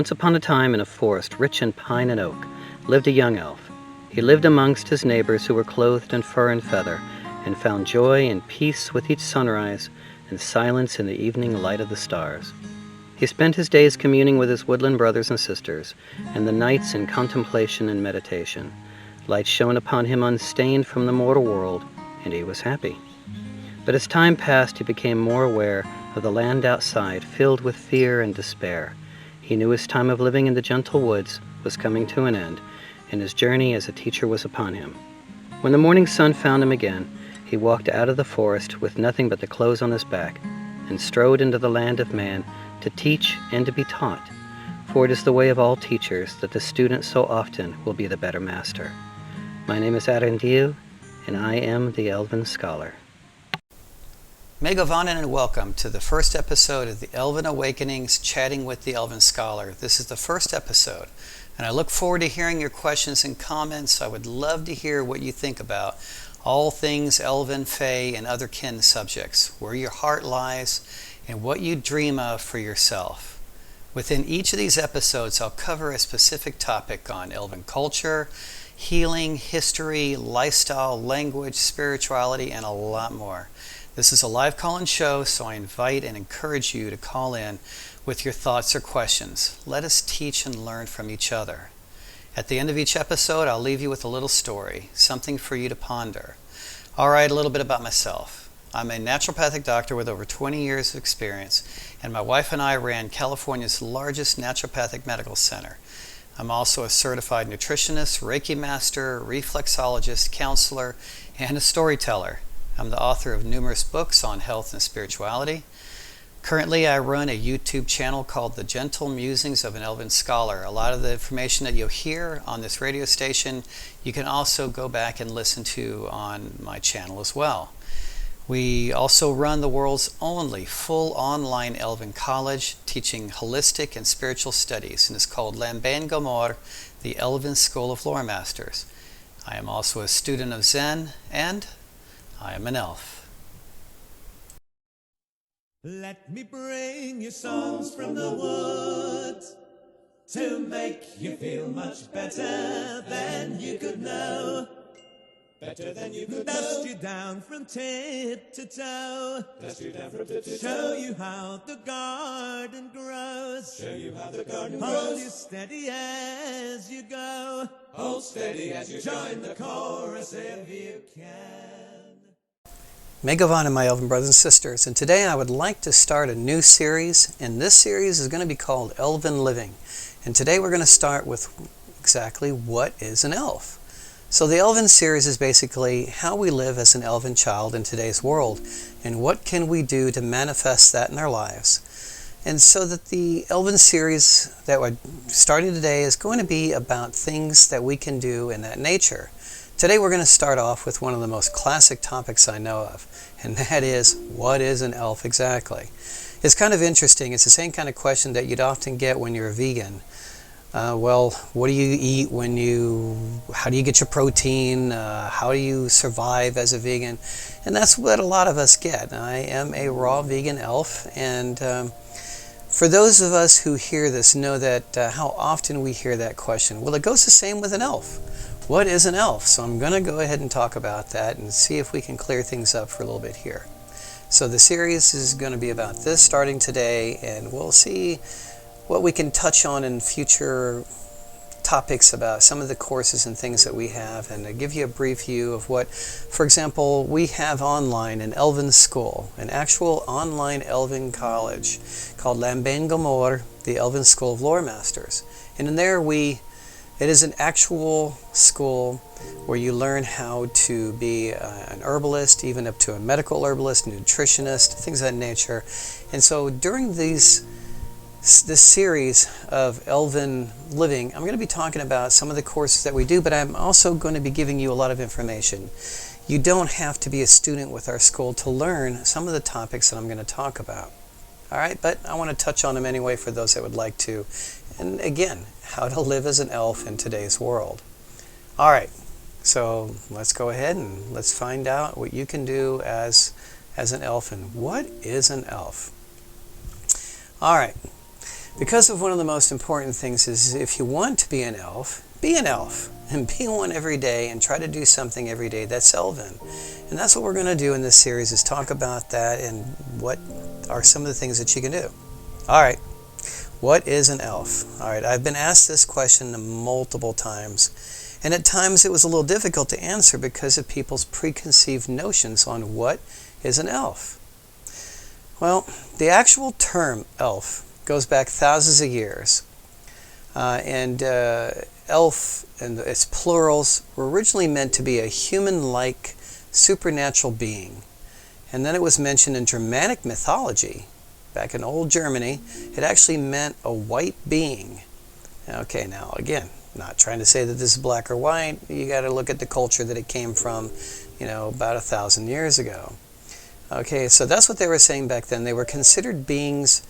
Once upon a time, in a forest rich in pine and oak, lived a young elf. He lived amongst his neighbors who were clothed in fur and feather, and found joy and peace with each sunrise, and silence in the evening light of the stars. He spent his days communing with his woodland brothers and sisters, and the nights in contemplation and meditation. Light shone upon him unstained from the mortal world, and he was happy. But as time passed, he became more aware of the land outside, filled with fear and despair. He knew his time of living in the gentle woods was coming to an end, and his journey as a teacher was upon him. When the morning sun found him again, he walked out of the forest with nothing but the clothes on his back, and strode into the land of man to teach and to be taught. For it is the way of all teachers that the student so often will be the better master. My name is Arendiu, and I am the Elven Scholar. Mae Govannen, and welcome to the first episode of the Elven Awakenings, Chatting with the Elven Scholar. This is the first episode, and I look forward to hearing your questions and comments. I would love to hear what you think about all things Elven, Fae, and Otherkin subjects, where your heart lies, and what you dream of for yourself. Within each of these episodes, I'll cover a specific topic on Elven culture, healing, history, lifestyle, language, spirituality, and a lot more. This is a live call-in show, so I invite and encourage you to call in with your thoughts or questions. Let us teach and learn from each other. At the end of each episode, I'll leave you with a little story, something for you to ponder. All right, a little bit about myself. I'm a naturopathic doctor with over 20 years of experience, and my wife and I ran California's largest naturopathic medical center. I'm also a certified nutritionist, Reiki master, reflexologist, counselor, and a storyteller. I'm the author of numerous books on health and spirituality. Currently, I run a YouTube channel called The Gentle Musings of an Elven Scholar. A lot of the information that you'll hear on this radio station, you can also go back and listen to on my channel as well. We also run the world's only full online Elven college teaching holistic and spiritual studies, and it's called Elven Scholar, the Elven Scholar Masters. I am also a student of Zen, and I am an elf. Let me bring you songs from the woods to make you feel much better than you could know. Better than you could know. Dust you down from tip to toe. Dust you down from tip to toe. Show you how the garden grows. Show you how the garden grows. Hold you steady as you go. Hold steady as you join the chorus if you can. Mae Govannen, my Elven brothers and sisters, and today I would like to start a new series, and this series is going to be called Elven Living. And today we're going to start with exactly what is an elf. So the Elven series is basically how we live as an Elven child in today's world, and what can we do to manifest that in our lives. And so that the Elven series that we're starting today is going to be about things that we can do in that nature. Today we're going to start off with one of the most classic topics I know of, and that is, what is an elf exactly? It's kind of interesting. It's the same kind of question that you'd often get when you're a vegan. Well, what do you eat how do you get your protein? How do you survive as a vegan? And that's what a lot of us get. I am a raw vegan elf, and for those of us who hear this know that how often we hear that question. Well, it goes the same with an elf. What is an elf? So I'm going to go ahead and talk about that and see if we can clear things up for a little bit here. So the series is going to be about this starting today, and we'll see what we can touch on in future topics about some of the courses and things that we have, and to give you a brief view of what, for example, we have online an Elven school, an actual online Elven college called Elven Scholar, the Elven Scholar Masters. And in there it is an actual school where you learn how to be an herbalist, even up to a medical herbalist, nutritionist, things of that nature. And so during this series of Elven Living, I'm going to be talking about some of the courses that we do, but I'm also going to be giving you a lot of information. You don't have to be a student with our school to learn some of the topics that I'm going to talk about. All right, but I want to touch on them anyway for those that would like to. And again, how to live as an elf in today's world. All right, so let's go ahead and let's find out what you can do as an elf, and what is an elf. All right, Because of one of the most important things is if you want to be an elf, and be one every day and try to do something every day that's elven. And that's what we're going to do in this series, is talk about that and what are some of the things that you can do. All right, what is an elf? All right, I've been asked this question multiple times, and at times it was a little difficult to answer because of people's preconceived notions on what is an elf. Well, the actual term elf goes back thousands of years, and elf and its plurals were originally meant to be a human-like supernatural being, and then it was mentioned in Germanic mythology. Back in old Germany, it actually meant a white being. Okay, now again, not trying to say that this is black or white. You got to look at the culture that it came from, about 1,000 years ago. Okay, so that's what they were saying back then. They were considered beings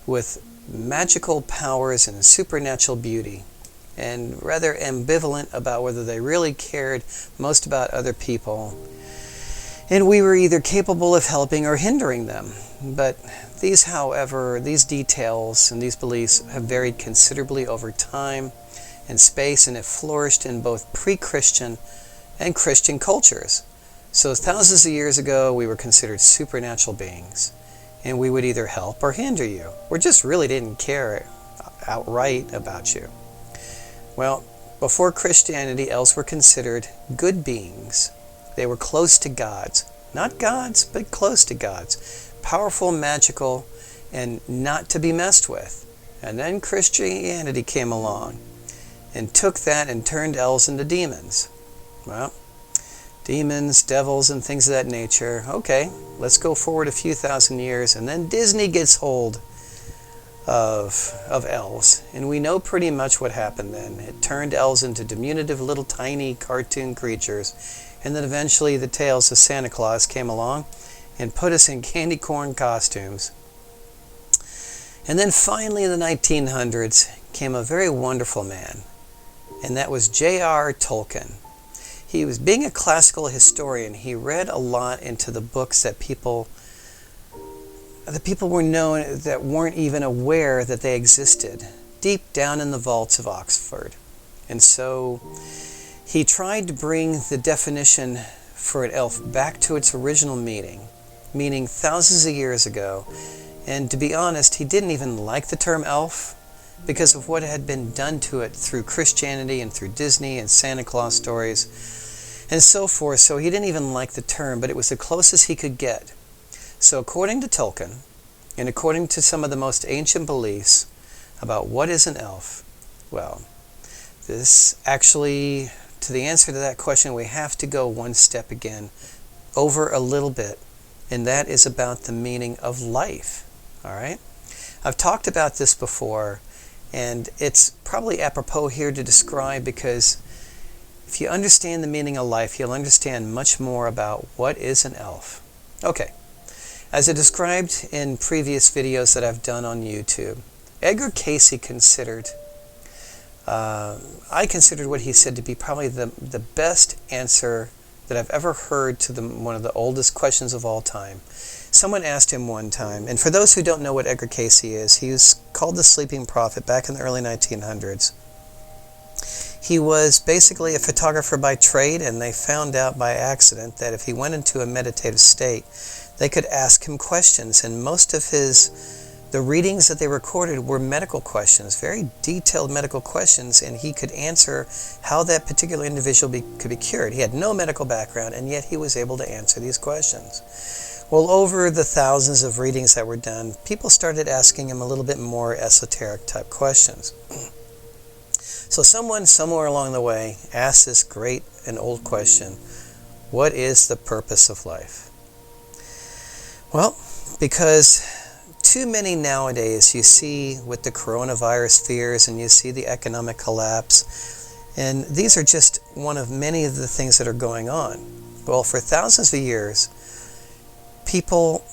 with magical powers and supernatural beauty, and rather ambivalent about whether they really cared most about other people. And we were either capable of helping or hindering them. But these details and these beliefs have varied considerably over time and space, and have flourished in both pre-Christian and Christian cultures. So thousands of years ago, we were considered supernatural beings, and we would either help or hinder you, or just really didn't care outright about you. Well, before Christianity, elves were considered good beings. They were close to gods. Not gods, but close to gods. Powerful, magical, and not to be messed with. And then Christianity came along and took that and turned elves into demons. Well, demons, devils, and things of that nature. Okay, let's go forward a few thousand years, and then Disney gets hold of elves, and we know pretty much what happened then. It turned elves into diminutive little tiny cartoon creatures, and then eventually the tales of Santa Claus came along and put us in candy corn costumes. And then finally in the 1900s came a very wonderful man, and that was J.R. Tolkien. He was, being a classical historian, he read a lot into the books that people were known that weren't even aware that they existed, deep down in the vaults of Oxford. And so he tried to bring the definition for an elf back to its original meaning thousands of years ago. And to be honest, he didn't even like the term elf because of what had been done to it through Christianity and through Disney and Santa Claus stories and so forth. So he didn't even like the term, but it was the closest he could get. So according to Tolkien, and according to some of the most ancient beliefs about what is an elf, well, this actually, to the answer to that question, we have to go one step again, over a little bit, and that is about the meaning of life, all right? I've talked about this before, and it's probably apropos here to describe, because if you understand the meaning of life, you'll understand much more about what is an elf. Okay. As I described in previous videos that I've done on YouTube, Edgar Cayce considered, I considered what he said to be probably the best answer that I've ever heard to one of the oldest questions of all time. Someone asked him one time, and for those who don't know what Edgar Cayce is, he was called the Sleeping Prophet back in the early 1900s. He was basically a photographer by trade, and they found out by accident that if he went into a meditative state, they could ask him questions, and most of the readings that they recorded were medical questions, very detailed medical questions, and he could answer how that particular individual could be cured. He had no medical background, and yet he was able to answer these questions. Well, over the thousands of readings that were done, people started asking him a little bit more esoteric type questions. So someone somewhere along the way asked this great and old question: what is the purpose of life? Well, because too many nowadays, you see with the coronavirus fears, and you see the economic collapse, and these are just one of many of the things that are going on. Well, for thousands of years, people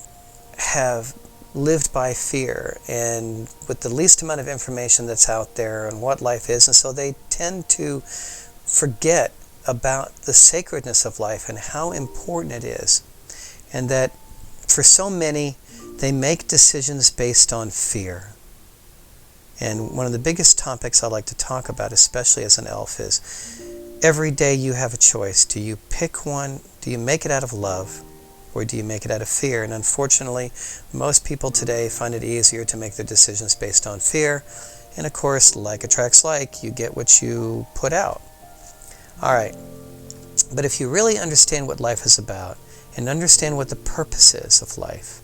have lived by fear, and with the least amount of information that's out there on what life is, and so they tend to forget about the sacredness of life and how important it is, and that for so many, they make decisions based on fear. And one of the biggest topics I like to talk about, especially as an elf, is every day you have a choice. Do you pick one? Do you make it out of love? Or do you make it out of fear? And unfortunately, most people today find it easier to make their decisions based on fear. And of course, like attracts like, you get what you put out. All right. But if you really understand what life is about and understand what the purpose is of life,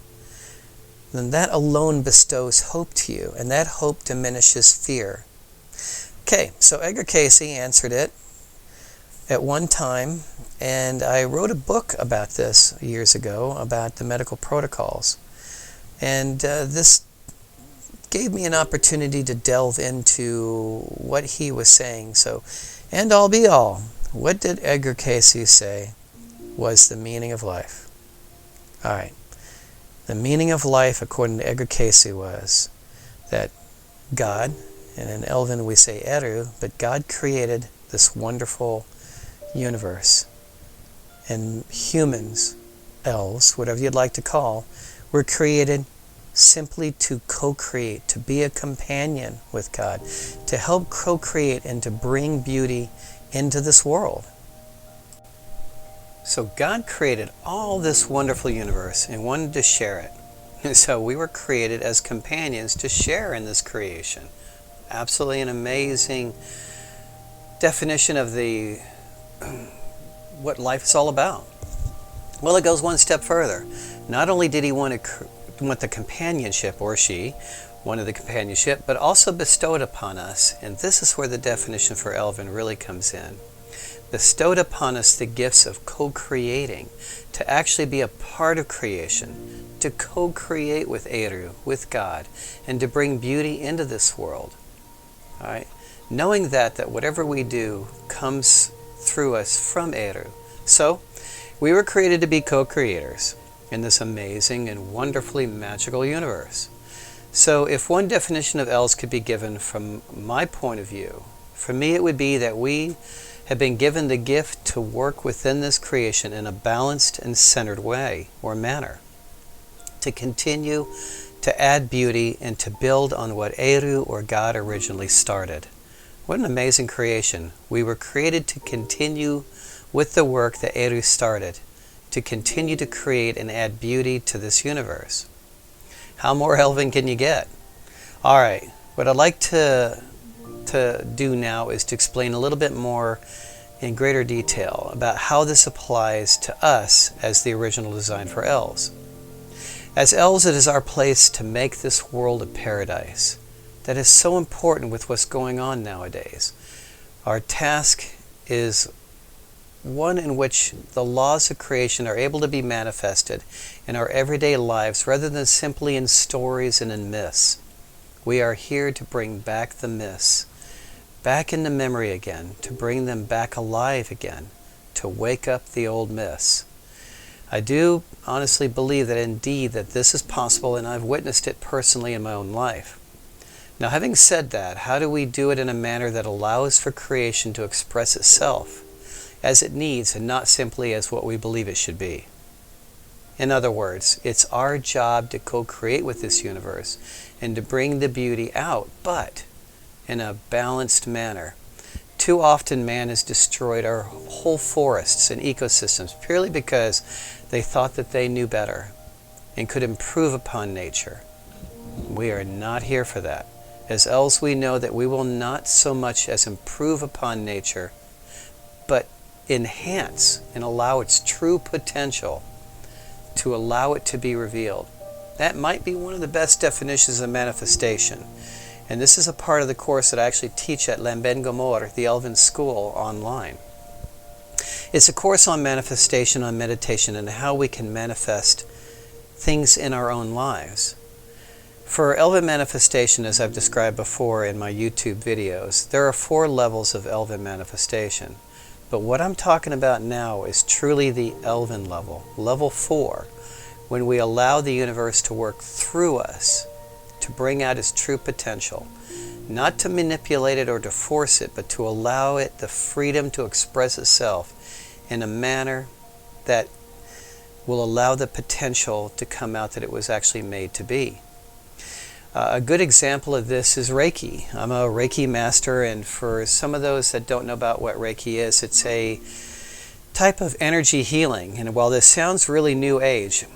then that alone bestows hope to you, and that hope diminishes fear. Okay, so Edgar Cayce answered it at one time, and I wrote a book about this years ago, about the medical protocols. And this gave me an opportunity to delve into what he was saying. So, end all be all, what did Edgar Cayce say was the meaning of life? All right. The meaning of life, according to Edgar Cayce, was that God, and in Elven we say Eru, but God created this wonderful universe. And humans, elves, whatever you'd like to call, were created simply to co-create, to be a companion with God, to help co-create and to bring beauty into this world. So God created all this wonderful universe and wanted to share it. And so we were created as companions to share in this creation. Absolutely an amazing definition of what life is all about. Well, it goes one step further. Not only did he want the companionship, or she wanted the companionship, but also bestowed upon us, and this is where the definition for Elven really comes in, bestowed upon us the gifts of co-creating, to actually be a part of creation, to co-create with Eru, with God, and to bring beauty into this world. All right? Knowing that whatever we do comes through us from Eru. So, we were created to be co-creators in this amazing and wonderfully magical universe. So, if one definition of elves could be given from my point of view, for me it would be that we have been given the gift to work within this creation in a balanced and centered way or manner, to continue to add beauty and to build on what Eru or God originally started. What an amazing creation. We were created to continue with the work that Eru started, to continue to create and add beauty to this universe. How more Elven can you get? All right, what I'd like to do now is to explain a little bit more in greater detail about how this applies to us as the original design for elves. As elves, it is our place to make this world a paradise. That is so important with what's going on nowadays. Our task is one in which the laws of creation are able to be manifested in our everyday lives rather than simply in stories and in myths. We are here to bring back the myths, back into memory again, to bring them back alive again, to wake up the old myths. I do honestly believe that indeed that this is possible, and I've witnessed it personally in my own life. Now, having said that, how do we do it in a manner that allows for creation to express itself as it needs and not simply as what we believe it should be? In other words, it's our job to co-create with this universe and to bring the beauty out, but in a balanced manner. Too often man has destroyed our whole forests and ecosystems purely because they thought that they knew better and could improve upon nature. We are not here for that. As elves, we know that we will not so much as improve upon nature, but enhance and allow its true potential to allow it to be revealed. That might be one of the best definitions of manifestation. And this is a part of the course that I actually teach at Lamben Gomor, the Elven School, online. It's a course on manifestation, on meditation, and how we can manifest things in our own lives. For Elven manifestation, as I've described before in my YouTube videos, there are 4 levels of Elven manifestation. But what I'm talking about now is truly the Elven level, level 4, when we allow the universe to work through us to bring out its true potential, not to manipulate it or to force it, but to allow it the freedom to express itself in a manner that will allow the potential to come out that it was actually made to be. A good example of this is Reiki. I'm a Reiki master, and for some of those that don't know about what Reiki is, it's a type of energy healing. And while this sounds really new age,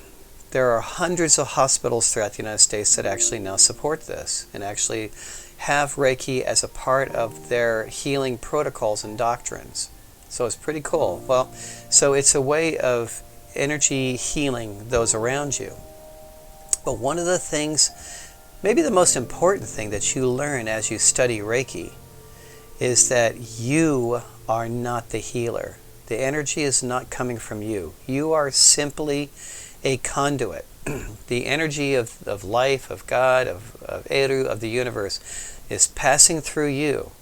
there are hundreds of hospitals throughout the United States that actually now support this and actually have Reiki as a part of their healing protocols and doctrines. So it's pretty cool. Well, so it's a way of energy healing those around you. But one of the things, maybe the most important thing that you learn as you study Reiki, is that you are not the healer. The energy is not coming from you. You are simply a conduit. The energy of life, of God, of Eru, of the universe, is passing through you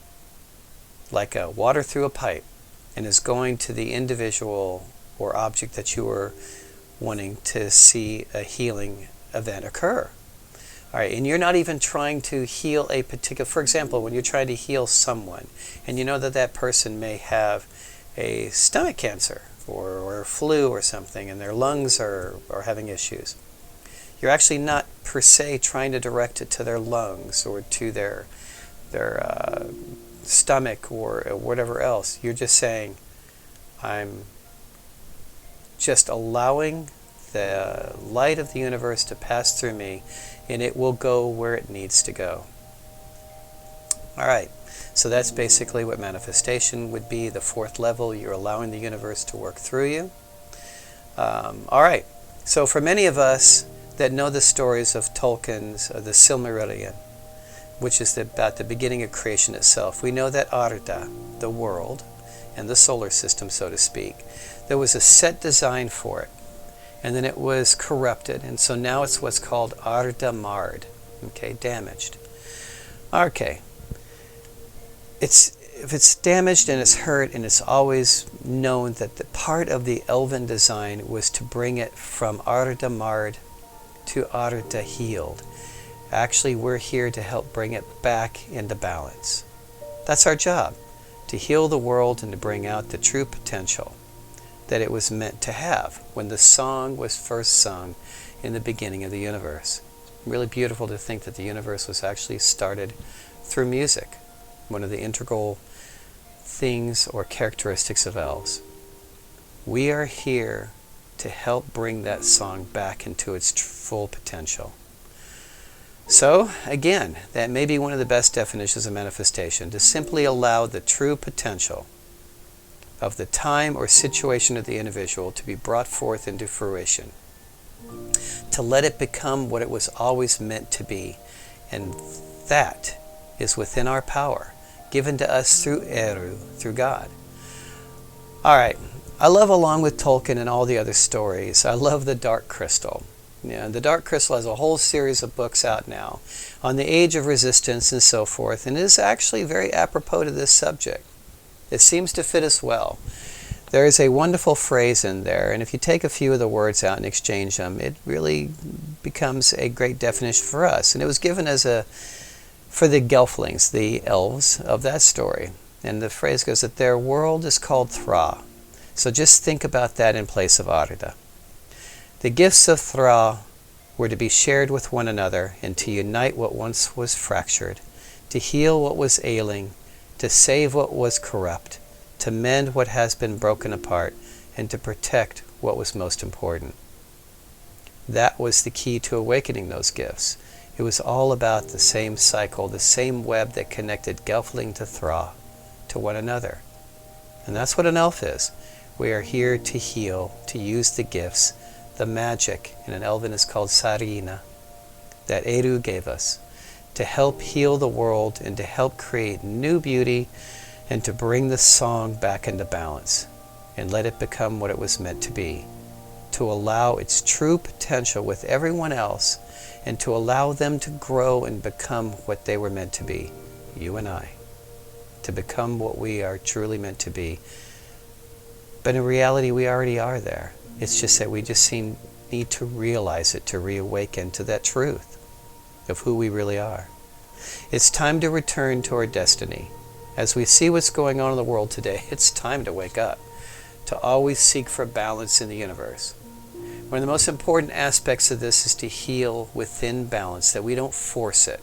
like a water through a pipe, and is going to the individual or object that you are wanting to see a healing event occur. All right, and you're not even trying to heal a particular, for example, when you're trying to heal someone, and you know that that person may have a stomach cancer, or flu or something, and their lungs are having issues. You're actually not per se trying to direct it to their lungs or to their stomach or whatever else. You're just saying, I'm just allowing the light of the universe to pass through me, and it will go where it needs to go. All right. So that's basically what manifestation would be, the fourth level. You're allowing the universe to work through you. All right. So for many of us that know the stories of Tolkien's The Silmarillion, which is about the beginning of creation itself, we know that Arda, the world, and the solar system, so to speak, there was a set design for it. And then it was corrupted. And so now it's what's called Arda marred. Okay, damaged. Okay. If it's damaged and it's hurt, and it's always known that the part of the elven design was to bring it from Arda marred to Arda healed. Actually, we're here to help bring it back into balance. That's our job, to heal the world and to bring out the true potential that it was meant to have when the song was first sung in the beginning of the universe. It's really beautiful to think that the universe was actually started through music. One of the integral things or characteristics of elves. We are here to help bring that song back into its full potential. So, again, that may be one of the best definitions of manifestation, to simply allow the true potential of the time or situation of the individual to be brought forth into fruition. To let it become what it was always meant to be. And that is within our power, given to us through Eru, through God. All right. I love, along with Tolkien and all the other stories, I love the Dark Crystal. Yeah, the Dark Crystal has a whole series of books out now on the age of resistance and so forth, and it is actually very apropos to this subject. It seems to fit us well. There is a wonderful phrase in there, and if you take a few of the words out and exchange them, it really becomes a great definition for us. And it was given as for the Gelflings, the elves of that story. And the phrase goes that their world is called Thra. So just think about that in place of Arda. The gifts of Thra were to be shared with one another and to unite what once was fractured, to heal what was ailing, to save what was corrupt, to mend what has been broken apart, and to protect what was most important. That was the key to awakening those gifts. It was all about the same cycle, the same web that connected Gelfling to Thra, to one another. And that's what an elf is. We are here to heal, to use the gifts, the magic, in an Elven is called Sarina, that Eru gave us, to help heal the world and to help create new beauty and to bring the song back into balance and let it become what it was meant to be, to allow its true potential with everyone else and to allow them to grow and become what they were meant to be, you and I, to become what we are truly meant to be. But in reality, we already are there. It's just that we just need to realize it, to reawaken to that truth of who we really are. It's time to return to our destiny. As we see what's going on in the world today, it's time to wake up, to always seek for balance in the universe. One of the most important aspects of this is to heal within balance, that we don't force it,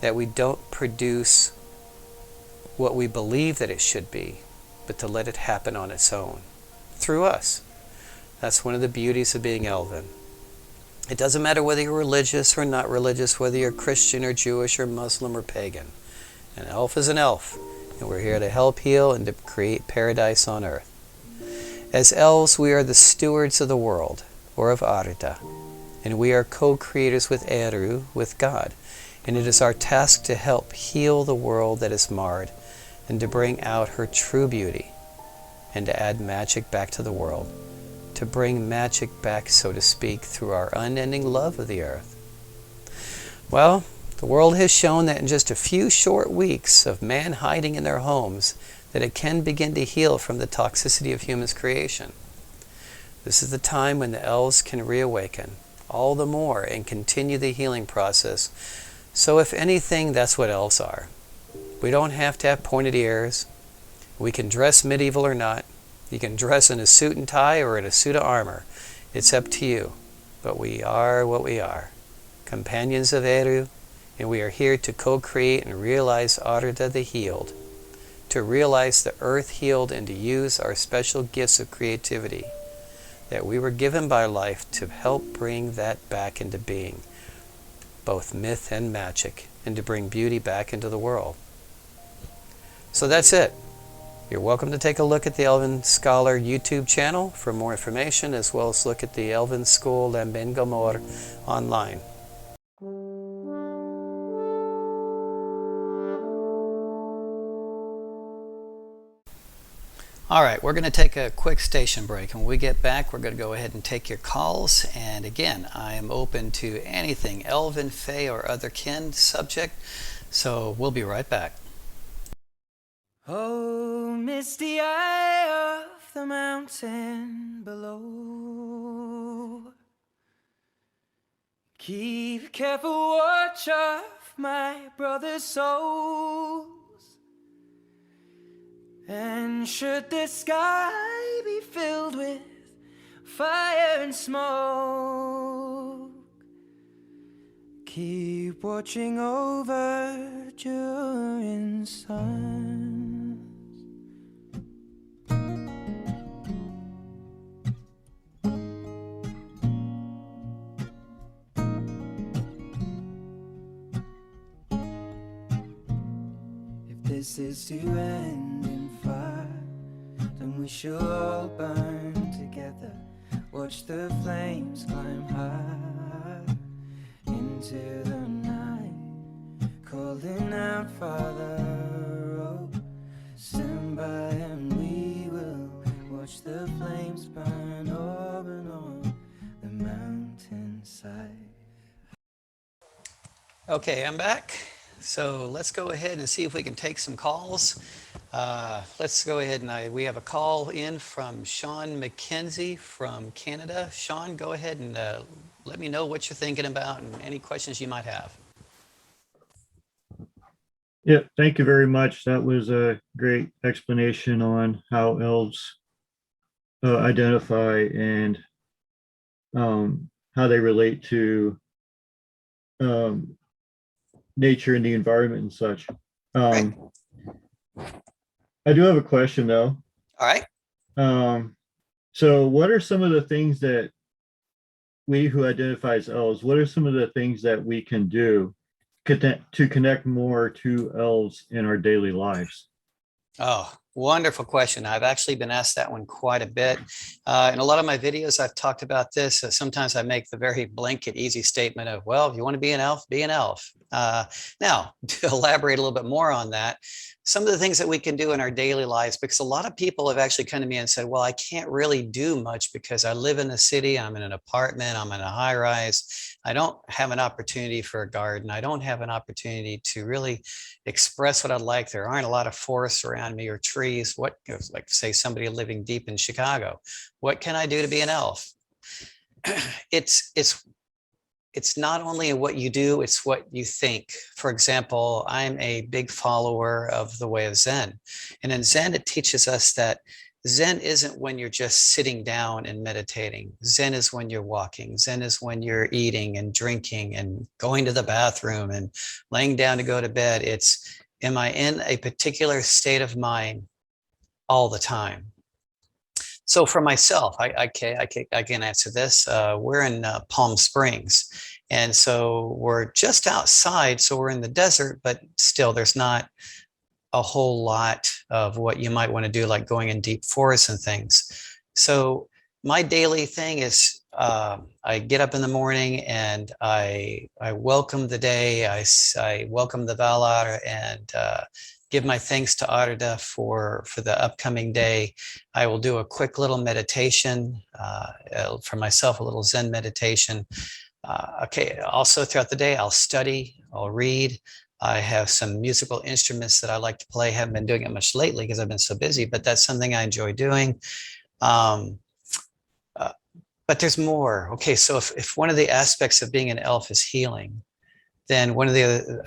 that we don't produce what we believe that it should be, but to let it happen on its own, through us. That's one of the beauties of being Elven. It doesn't matter whether you're religious or not religious, whether you're Christian or Jewish or Muslim or pagan. An elf is an elf, and we're here to help heal and to create paradise on earth. As elves, we are the stewards of the world, or of Arda, and we are co-creators with Eru, with God. And it is our task to help heal the world that is marred, and to bring out her true beauty, and to add magic back to the world, to bring magic back, so to speak, through our unending love of the earth. Well, the world has shown that in just a few short weeks of man hiding in their homes, that it can begin to heal from the toxicity of human's creation. This is the time when the elves can reawaken all the more and continue the healing process. So if anything, that's what elves are. We don't have to have pointed ears. We can dress medieval or not. You can dress in a suit and tie or in a suit of armor. It's up to you. But we are what we are. Companions of Eru, and we are here to co-create and realize Arda the healed, to realize the earth healed, and to use our special gifts of creativity that we were given by life to help bring that back into being, both myth and magic, and to bring beauty back into the world. So that's it. You're welcome to take a look at the Elven Scholar YouTube channel for more information, as well as look at the Elven School Lambengamor online. All right, we're going to take a quick station break, and when we get back, we're going to go ahead and take your calls. And again, I am open to anything Elven, Fae, or Otherkin subject, so we'll be right back. Oh, misty eye of the mountain below, keep careful watch of my brother's souls. And should the sky be filled with fire and smoke, keep watching over during suns. If this is to end in fire, then we shall all burn together. Watch the flames climb high into the night, calling out, Father, oh, stand by and we will watch the flames burn over and on the mountainside. Okay, I'm back. So let's go ahead and see if we can take some calls. Let's go ahead and we have a call in from Sean McKenzie from Canada. Sean, go ahead and let me know what you're thinking about and any questions you might have. Yeah, thank you very much. That was a great explanation on how elves identify and how they relate to nature and the environment and such. Right. I do have a question though. All right. So what are some of the things that we who identify as elves, what are some of the things that we can do to connect more to elves in our daily lives? Oh, wonderful question. I've actually been asked that one quite a bit. In a lot of my videos, I've talked about this. Sometimes I make the very blanket, easy statement of, well, if you want to be an elf, be an elf. Now, to elaborate a little bit more on that, some of the things that we can do in our daily lives, because a lot of people have actually come to me and said, well, I can't really do much because I live in a city, I'm in an apartment, I'm in a high rise. I don't have an opportunity for a garden. I don't have an opportunity to really express what I'd like. There aren't a lot of forests around me or trees. What, like say somebody living deep in Chicago, what can I do to be an elf? It's not only what you do, it's what you think. For example, I'm a big follower of the way of Zen. And in Zen, it teaches us that Zen isn't when you're just sitting down and meditating. Zen is when you're walking. Zen is when you're eating and drinking and going to the bathroom and laying down to go to bed. It's, am I in a particular state of mind all the time? So for myself, I can answer this. We're in Palm Springs. And so we're just outside. So we're in the desert, but still there's not a whole lot of what you might want to do, like going in deep forests and things. So my daily thing is I get up in the morning and I welcome the day. I welcome the Valar and give my thanks to Arda for the upcoming day. I will do a quick little meditation for myself, a little Zen meditation. Okay, also throughout the day, I'll study, I'll read. I have some musical instruments that I like to play. Haven't been doing it much lately because I've been so busy, but that's something I enjoy doing. But there's more. Okay, so if one of the aspects of being an elf is healing, then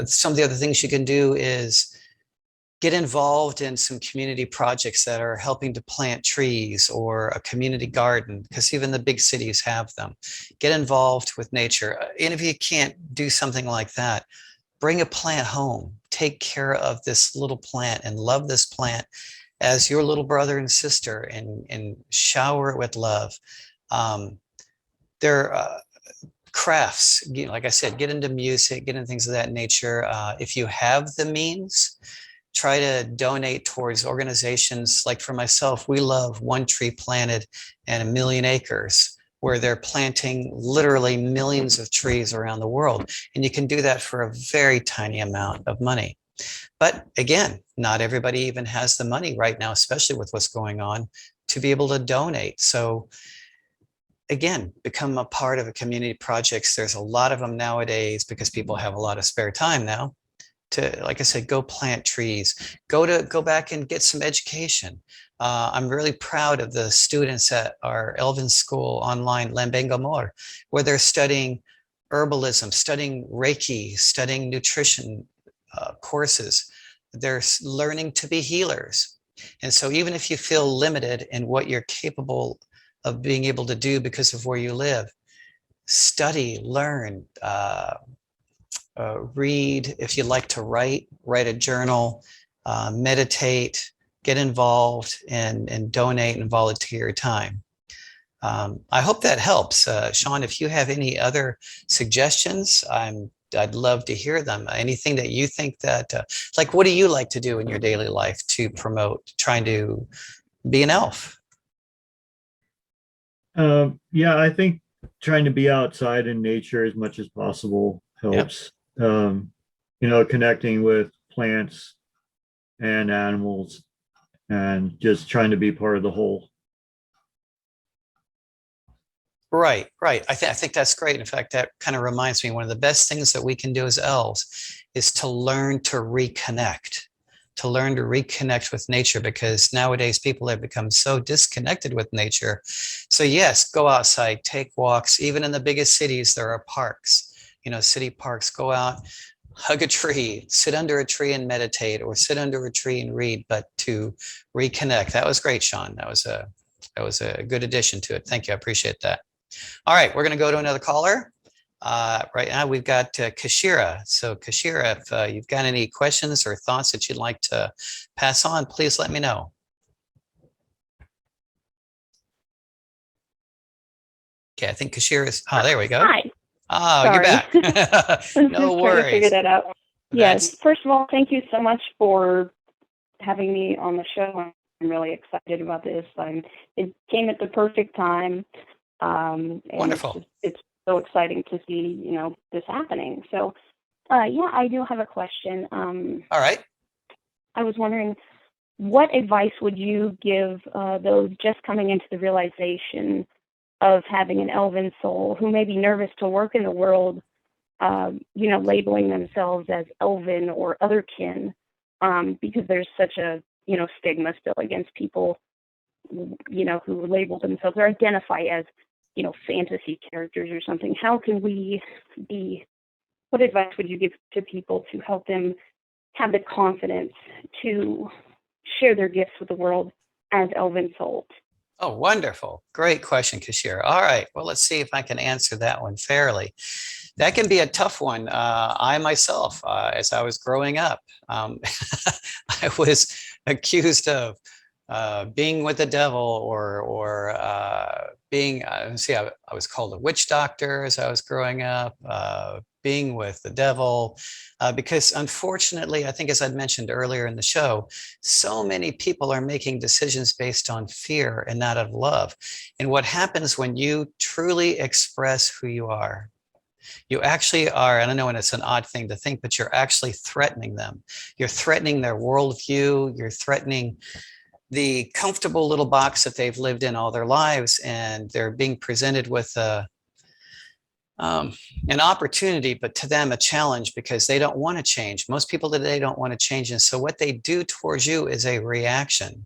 some of the other things you can do is get involved in some community projects that are helping to plant trees or a community garden, because even the big cities have them. Get involved with nature. And if you can't do something like that, bring a plant home. Take care of this little plant and love this plant as your little brother and sister, and shower it with love. There are crafts, like I said, get into music, get into things of that nature. If you have the means, try to donate towards organizations. Like for myself, we love One Tree Planted and 1,000,000 Acres, where they're planting literally millions of trees around the world. And you can do that for a very tiny amount of money. But again, not everybody even has the money right now, especially with what's going on, to be able to donate. So again, become a part of a community projects. There's a lot of them nowadays because people have a lot of spare time now to, like I said, go plant trees, go back and get some education. I'm really proud of the students at our Elven School online, Lambengamor, where they're studying herbalism, studying Reiki, studying nutrition courses. They're learning to be healers. And so even if you feel limited in what you're capable of being able to do because of where you live, study, learn, read. If you like to write a journal, meditate, get involved, and donate and volunteer your time. I hope that helps. Sean, if you have any other suggestions, I'd love to hear them. Anything that you think that, like, what do you like to do in your daily life to promote trying to be an elf? Yeah, I think trying to be outside in nature as much as possible helps. Yep. Connecting with plants and animals and just trying to be part of the whole. Right. I think that's great. In fact, that kind of reminds me, one of the best things that we can do as elves is to learn to reconnect with nature, because nowadays people have become so disconnected with nature. So yes, go outside, take walks. Even in the biggest cities, there are parks, city parks. Go out, hug a tree, sit under a tree and meditate, or sit under a tree and read, but to reconnect. That was great, Sean. That was a good addition to it. Thank you. I appreciate that. All right, we're going to go to another caller. Right now we've got Kashira. So Kashira, if you've got any questions or thoughts that you'd like to pass on, please let me know. Okay, I think Kashira is, there we go. Hi. Oh, Sorry. You're back. No just worries. trying to figure that out. Yes. That's... First of all, thank you so much for having me on the show. I'm really excited about this. It came at the perfect time. And Wonderful. It's so exciting to see, this happening. So, yeah, I do have a question. All right. I was wondering, what advice would you give those just coming into the realization of having an elven soul who may be nervous to work in the world, labeling themselves as elven or otherkin, because there's such a, stigma still against people, who label themselves or identify as, fantasy characters or something. How can we what advice would you give to people to help them have the confidence to share their gifts with the world as elven souls? Oh, wonderful. Great question, Kashir. All right. Well, let's see if I can answer that one fairly. That can be a tough one. I myself, as I was growing up, I was accused of being with the devil or being, I was called a witch doctor as I was growing up, being with the devil, because unfortunately, I think as I'd mentioned earlier in the show, so many people are making decisions based on fear and not of love. And what happens when you truly express who you are? You actually are, and I know it's an odd thing to think, but you're actually threatening them. You're threatening their worldview. You're threatening the comfortable little box that they've lived in all their lives, and they're being presented with an opportunity, but to them a challenge because they don't want to change. Most people today don't want to change, and so what they do towards you is a reaction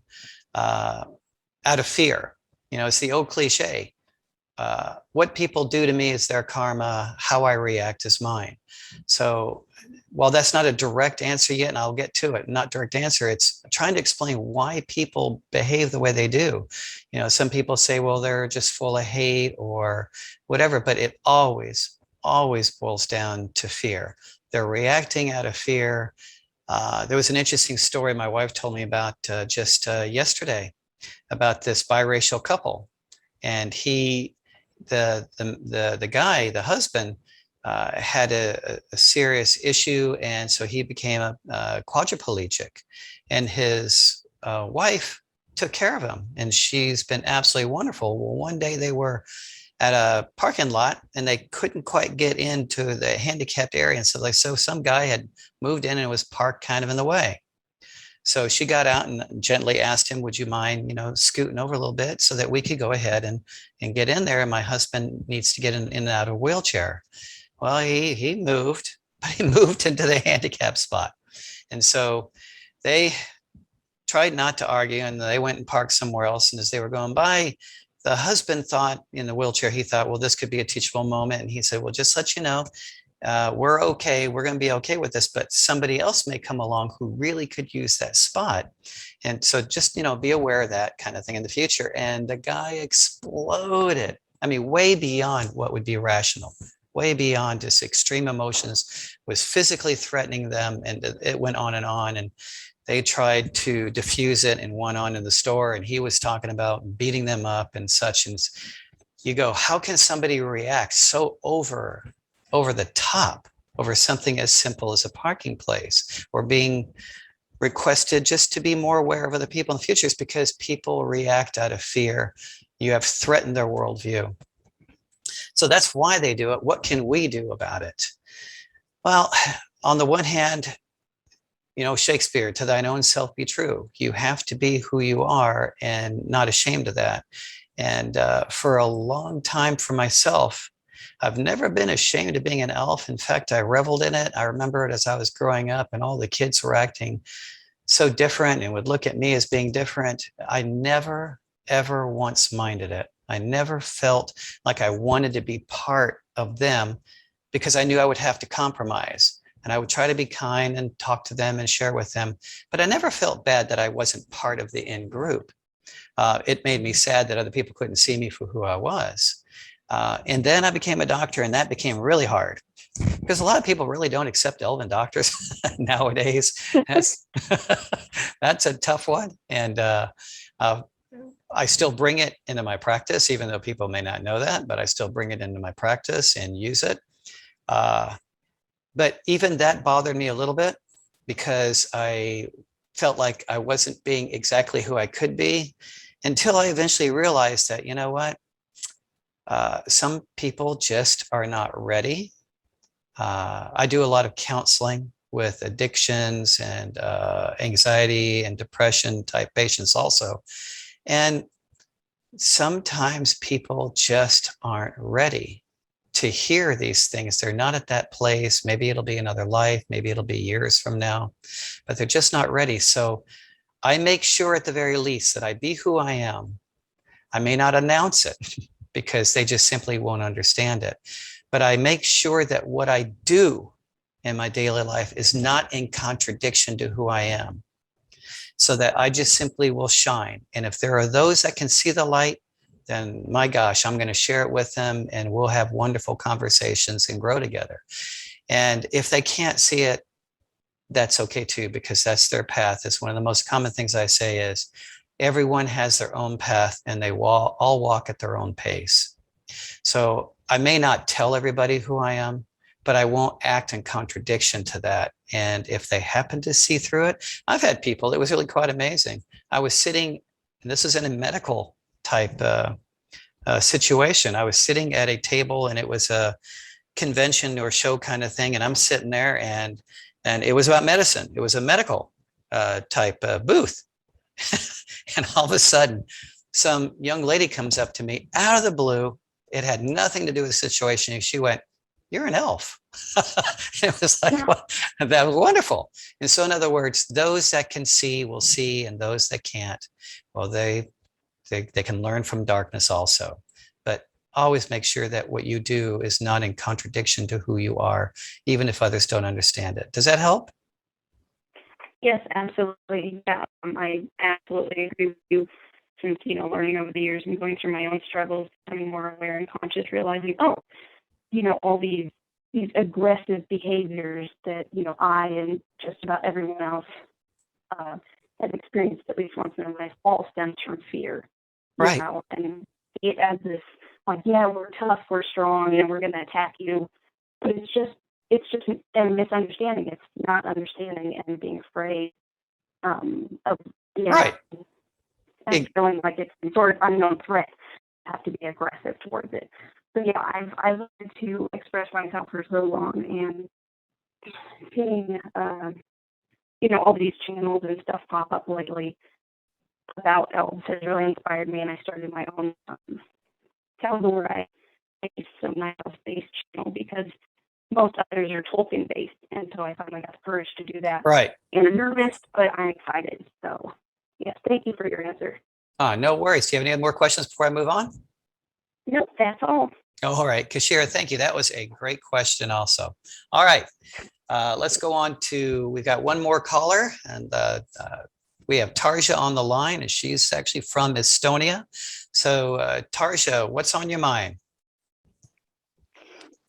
out of fear. It's the old cliche. What people do to me is their karma. How I react is mine. So while that's not a direct answer yet, and I'll get to it, not direct answer, it's trying to explain why people behave the way they do. Some people say, well, they're just full of hate or whatever, but it always boils down to fear. They're reacting out of fear. There was an interesting story my wife told me about just yesterday about this biracial couple. And the guy, the husband, had a serious issue, and so he became a quadriplegic, and his wife took care of him, and she's been absolutely wonderful. Well, one day they were at a parking lot and they couldn't quite get into the handicapped area, and so some guy had moved in and was parked kind of in the way. So she got out and gently asked him, would you mind, scooting over a little bit so that we could go ahead and get in there? And my husband needs to get in and out of a wheelchair. Well, he moved, but he moved into the handicap spot. And so they tried not to argue, and they went and parked somewhere else. And as they were going by, the husband thought in the wheelchair, he thought, well, this could be a teachable moment. And he said, well, just let you know, we're okay. We're going to be okay with this, but somebody else may come along who really could use that spot. And so just, be aware of that kind of thing in the future. And the guy exploded. I mean, way beyond what would be rational, way beyond just extreme emotions, was physically threatening them. And it went on. And they tried to diffuse it and went on in the store. And he was talking about beating them up and such. And you go, how can somebody react so over the top over something as simple as a parking place, or being requested just to be more aware of other people in the future? Is because people react out of fear. You have threatened their worldview. So that's why they do it. What can we do about it? Well, on the one hand, Shakespeare, to thine own self be true. You have to be who you are and not ashamed of that. And for a long time for myself, I've never been ashamed of being an elf. In fact, I reveled in it. I remember it as I was growing up, and all the kids were acting so different and would look at me as being different. I never, ever once minded it. I never felt like I wanted to be part of them, because I knew I would have to compromise. And I would try to be kind and talk to them and share with them. But I never felt bad that I wasn't part of the in group. It made me sad that other people couldn't see me for who I was. And then I became a doctor, and that became really hard, because a lot of people really don't accept elven doctors nowadays. That's a tough one. And I still bring it into my practice, even though people may not know that, but I still bring it into my practice and use it. But even that bothered me a little bit, because I felt like I wasn't being exactly who I could be, until I eventually realized that, you know what? Some people just are not ready. I do a lot of counseling with addictions and anxiety and depression type patients also. And sometimes people just aren't ready to hear these things. They're not at that place. Maybe it'll be another life. Maybe it'll be years from now, but they're just not ready. So I make sure at the very least that I be who I am. I may not announce it because they just simply won't understand it, but I make sure that what I do in my daily life is not in contradiction to who I am. so that I just simply will shine. And if there are those that can see the light, then my gosh, I'm going to share it with them and we'll have wonderful conversations and grow together. And if they can't see it, that's okay too, because that's their path. It's one of the most common things I say is everyone has their own path and they all walk at their own pace. So I may not tell everybody who I am, but I won't act in contradiction to that. And if they happen to see through it, I've had people, it was really quite amazing. I was sitting, and this is in a medical type situation. I was sitting at a table and it was a convention or show kind of thing. And I'm sitting there and it was about medicine. It was a medical type booth. And all of a sudden, some young lady comes up to me out of the blue. It had nothing to do with the situation. She went, "You're an elf." It was like, well, that was wonderful. And so in other words, those that can see will see, and those that can't, well, they can learn from darkness also. But always make sure that what you do is not in contradiction to who you are, even if others don't understand it. Does that help? Yes, absolutely. Yeah, I absolutely agree with you. Since, learning over the years and going through my own struggles, becoming more aware and conscious, realizing, all these aggressive behaviors that, I and just about everyone else has experienced at least once in their life, all stems from fear. Right. And it as this, like, yeah, we're tough, we're strong, and we're going to attack you. But it's just a misunderstanding. It's not understanding and being afraid of, right. And feeling like it's some sort of unknown threat. You have to be aggressive towards it. So yeah, I've wanted to express myself for so long, and seeing all these channels and stuff pop up lately about elves has really inspired me, and I started my own Salvador. I some nice elf-based channel because most others are Tolkien-based, and so I finally got the courage to do that. Right. And I'm nervous, but I'm excited. So yes, thank you for your answer. No worries. Do you have any more questions before I move on? Nope, that's all. Oh, all right. Kashira, thank you. That was a great question also. All right. Let's go on to, we've got one more caller, and we have Tarja on the line, and she's actually from Estonia. So Tarja, what's on your mind?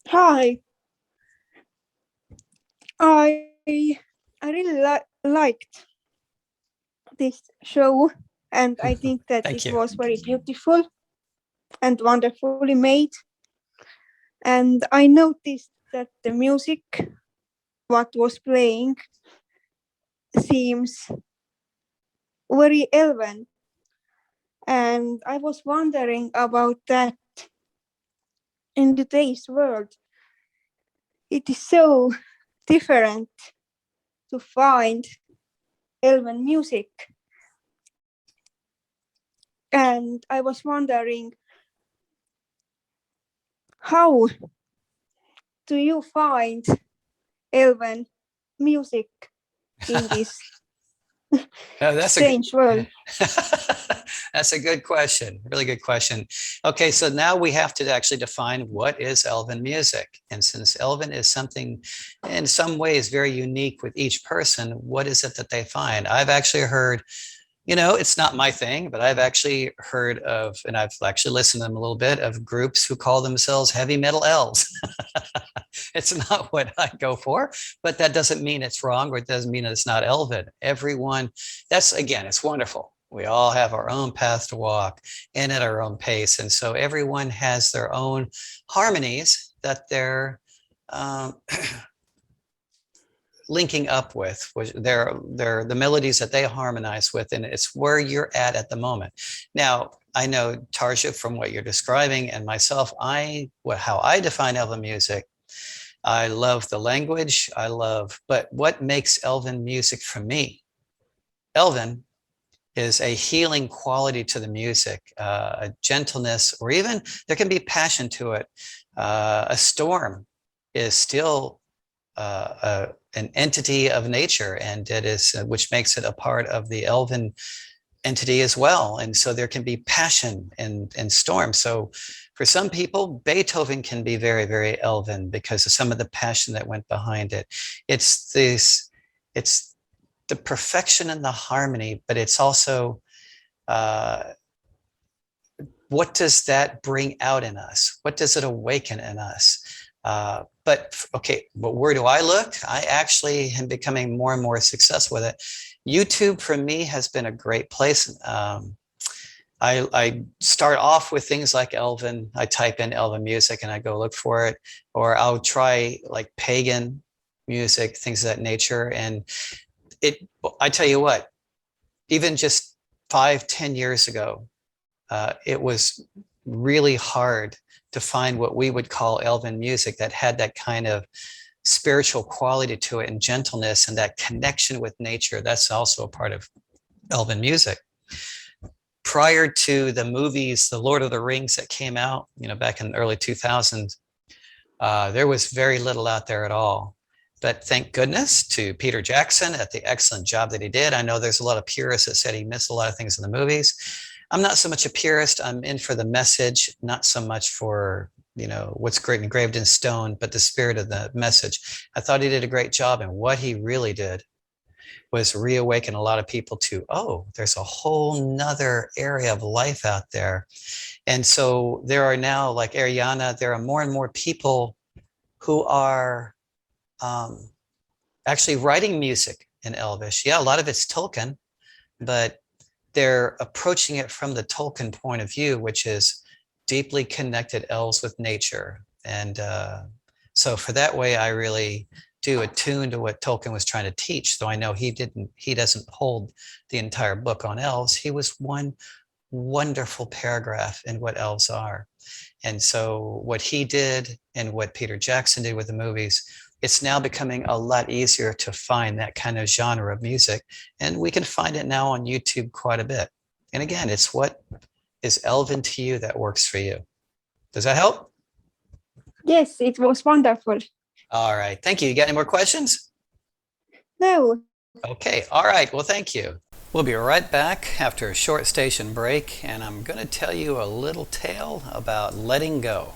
Hi. I really liked this show, and I think that Thank it you. was very beautiful and wonderfully made. And I noticed that the music, what was playing, seems very elven. And I was wondering about that. In today's world, it is so different to find elven music. And I was wondering, how do you find elven music in this strange world? That's a good question. Really good question. Okay, so now we have to actually define what is elven music. And since elven is something in some ways very unique with each person, what is it that they find? I've actually heard, it's not my thing, but I've actually heard of, and I've actually listened to them a little bit, of groups who call themselves heavy metal elves. It's not what I go for, but that doesn't mean it's wrong, or it doesn't mean it's not elven. Everyone, it's wonderful. We all have our own path to walk and at our own pace. And so everyone has their own harmonies that they're linking up with, which they're the melodies that they harmonize with, and it's where you're at the moment. Now, I know, Tarja, from what you're describing, and myself, how I define elven music, I love the language, but what makes elven music for me? Elven is a healing quality to the music, a gentleness, or even there can be passion to it. A storm is still an entity of nature, and it is, which makes it a part of the elven entity as well. And so there can be passion in storm. So for some people, Beethoven can be very, very elven because of some of the passion that went behind it. It's the the perfection and the harmony, but it's also what does that bring out in us? What does it awaken in us? But where do I look? I actually am becoming more and more successful with it. YouTube for me has been a great place. I start off with things like Elven. I type in Elven music and I go look for it, or I'll try like pagan music, things of that nature. And I tell you what, even just 5-10 years ago, it was really hard to find what we would call Elven music that had that kind of spiritual quality to it and gentleness and that connection with nature. That's also a part of Elven music. Prior to the movies, The Lord of the Rings that came out, back in the early 2000s, there was very little out there at all. But thank goodness to Peter Jackson at the excellent job that he did. I know there's a lot of purists that said he missed a lot of things in the movies. I'm not so much a purist. I'm in for the message, not so much for, what's great engraved in stone, but the spirit of the message. I thought he did a great job. And what he really did was reawaken a lot of people to, oh, there's a whole nother area of life out there. And so there are now, like Ariana, there are more and more people who are actually writing music in Elvish. Yeah, a lot of it's Tolkien, but they're approaching it from the Tolkien point of view, which is deeply connected elves with nature. And so for that way, I really do attune to what Tolkien was trying to teach. So I know he doesn't hold the entire book on elves. He was one wonderful paragraph in what elves are. And so what he did and what Peter Jackson did with the movies, it's now becoming a lot easier to find that kind of genre of music. And we can find it now on YouTube quite a bit. And again, it's what is Elven to you that works for you. Does that help? Yes, it was wonderful. All right. Thank you. You got any more questions? No. Okay. All right. Well, thank you. We'll be right back after a short station break, and I'm going to tell you a little tale about letting go.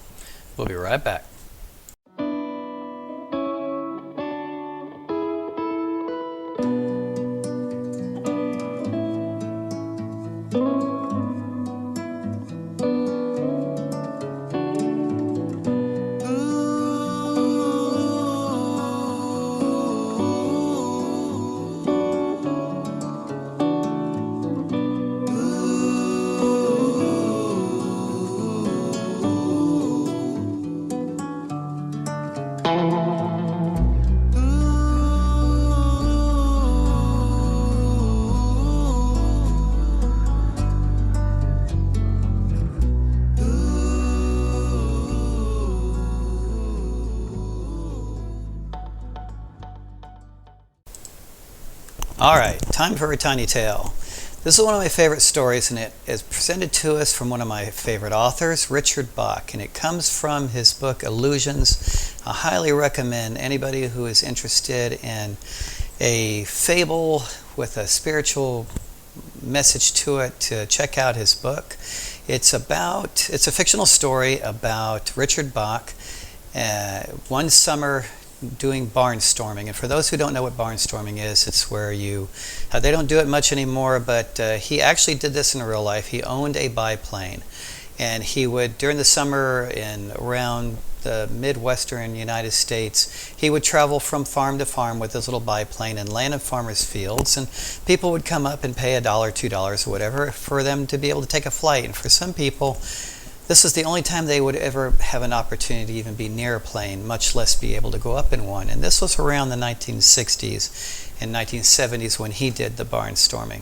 We'll be right back. All right, time for a tiny tale. This is one of my favorite stories, and it is presented to us from one of my favorite authors, Richard Bach, and it comes from his book, Illusions. I highly recommend anybody who is interested in a fable with a spiritual message to it to check out his book. It's a fictional story about Richard Bach, one summer doing barnstorming. And for those who don't know what barnstorming is, it's where they don't do it much anymore, but he actually did this in real life. He owned a biplane, and he would, during the summer in around the Midwestern United States, he would travel from farm to farm with his little biplane and land in farmers' fields, and people would come up and pay $1, $2 or whatever for them to be able to take a flight. And for some people, this was the only time they would ever have an opportunity to even be near a plane, much less be able to go up in one. And this was around the 1960s and 1970s when he did the barnstorming.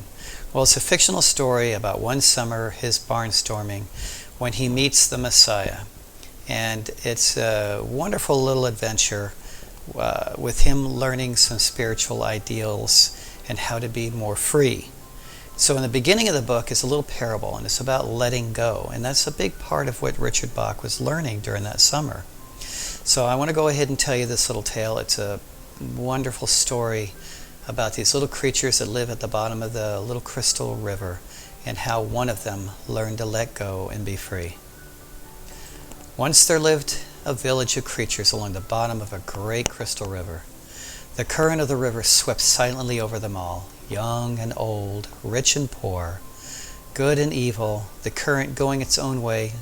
Well, it's a fictional story about one summer, his barnstorming, when he meets the Messiah. And it's a wonderful little adventure with him learning some spiritual ideals and how to be more free. So in the beginning of the book is a little parable, and it's about letting go. And that's a big part of what Richard Bach was learning during that summer. So I want to go ahead and tell you this little tale. It's a wonderful story about these little creatures that live at the bottom of the little crystal river and how one of them learned to let go and be free. Once there lived a village of creatures along the bottom of a great crystal river. The current of the river swept silently over them all, young and old, rich and poor, good and evil, the current going its own way,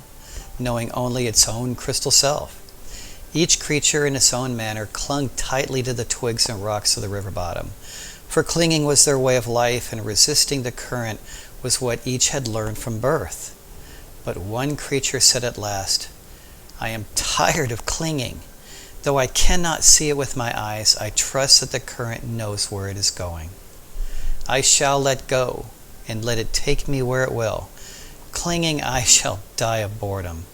knowing only its own crystal self. Each creature in its own manner clung tightly to the twigs and rocks of the river bottom, for clinging was their way of life, and resisting the current was what each had learned from birth. But one creature said at last, "I am tired of clinging. Though I cannot see it with my eyes, I trust that the current knows where it is going. I shall let go, and let it take me where it will. Clinging, I shall die of boredom."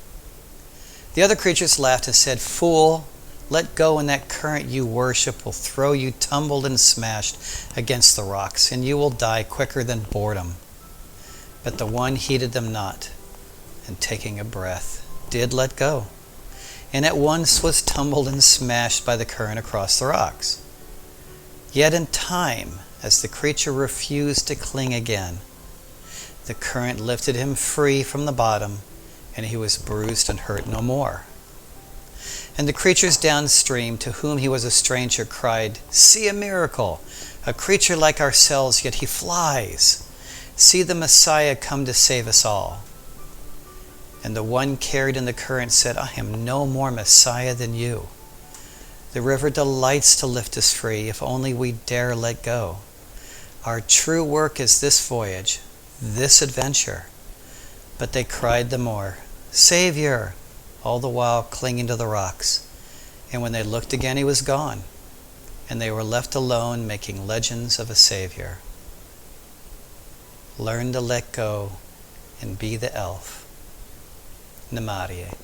The other creatures laughed and said, "Fool, let go, and that current you worship will throw you tumbled and smashed against the rocks, and you will die quicker than boredom." But the one heeded them not, and taking a breath, did let go, and at once was tumbled and smashed by the current across the rocks. Yet in time, as the creature refused to cling again, the current lifted him free from the bottom, and he was bruised and hurt no more. And the creatures downstream, to whom he was a stranger, cried, "See a miracle! A creature like ourselves, yet he flies! See the Messiah come to save us all!" And the one carried in the current said, "I am no more Messiah than you. The river delights to lift us free, if only we dare let go. Our true work is this voyage, this adventure." But they cried the more, "Savior!" all the while clinging to the rocks. And when they looked again, he was gone, and they were left alone making legends of a Savior. Learn to let go and be the elf. Namaste.